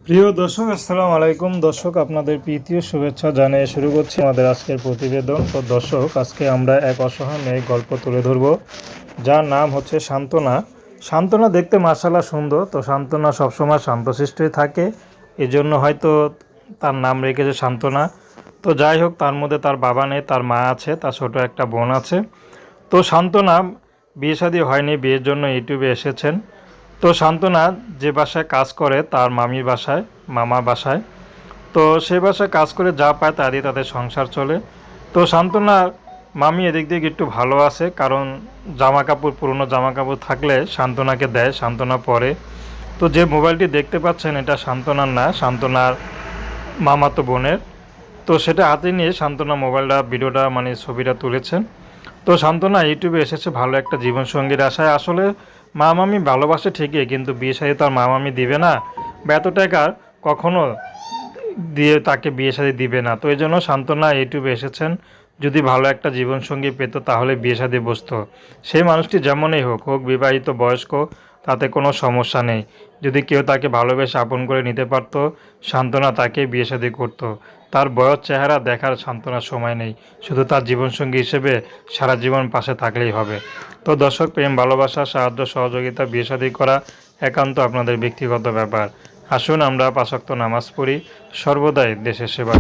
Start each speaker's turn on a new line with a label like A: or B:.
A: প্রিয় দর্শক, আসসালামু আলাইকুম। দর্শক, আপনাদের প্রীতীয় শুভেচ্ছা জানিয়ে শুরু করছি আমাদের আজকের প্রতিবেদন। তো দর্শক, আজকে আমরা এক অসহায় মেয়ের গল্প তুলে ধরব, যার নাম হচ্ছে সান্ত্বনা। সান্ত্বনা দেখতে মাশাআল্লাহ সুন্দর। তো সান্ত্বনা সবসময় শান্তশিষ্টই থাকে, এজন্য হয়তো তার নাম রেখেছে সান্ত্বনা। তো যাই হোক, তার মধ্যে তার বাবা নেই, তার মা আছে, তার ছোট একটা বোন আছে। তো সান্ত্বনা বিয়ে শাদী হয়নি, বিয়ের জন্য ইউটিউবে এসেছেন। তো সান্ত্বনা যে বাসায় কাজ করে তার মামির বাসায়, মামার বাসায়, তো সে বাসায় কাজ করে যা পায় তা দিয়ে তাদের সংসার চলে। তো সান্ত্বনার মামি এদিক দিয়ে একটু ভালো আছে, কারণ জামা কাপড়, পুরনো জামা কাপড় থাকলে সান্ত্বনাকে দেয়, সান্ত্বনা পরে। তো যে মোবাইলটি দেখতে পাচ্ছেন, এটা সান্ত্বনার না, সান্ত্বনার মামাতো বোনের। তো সেটা হাতে নিয়ে সান্ত্বনা মোবাইলটা, ভিডিওটা মানে ছবিটা তুলেছেন। তো সান্ত্বনা ইউটিউবে এসেছে ভালো একটা জীবনসঙ্গীর আশায়। আসলে মা মামি ভালোবাসে ঠিকই, কিন্তু বিয়ে শাদী তো আর মা মামি দিবে না, বা এত টাকা কখনো দিয়ে তাকে বিয়ে শাদী দিবে না। তো এই জন্য সান্ত্বনা ইউটিউবে এসেছেন। যদি ভালো একটা জীবনসঙ্গী পেত তাহলে বিয়ে শাদী বসতো। সেই মানুষটি যেমনই হোক, হোক বিবাহিত, বয়স্ক, তাতে কোনো সমস্যা নেই। যদি কেউ তাকে ভালোবেসে আপন করে নিতে পারত, সান্ত্বনা তাকে বিয়ে শাদী করতো। তার বয়স, চেহারা দেখার সান্ত্বনার সময় নেই, শুধু তার জীবনসঙ্গী হিসেবে সারা জীবন পাশে থাকলেই হবে। তো দর্শক, প্রেম, ভালোবাসা, সাহায্য, সহযোগিতা, বিয়ে শাদী করা একান্ত আপনাদের ব্যক্তিগত ব্যাপার। আসুন আমরা ৫ ওয়াক্ত নামাজ পড়ি, সর্বদাই দেশের সেবা।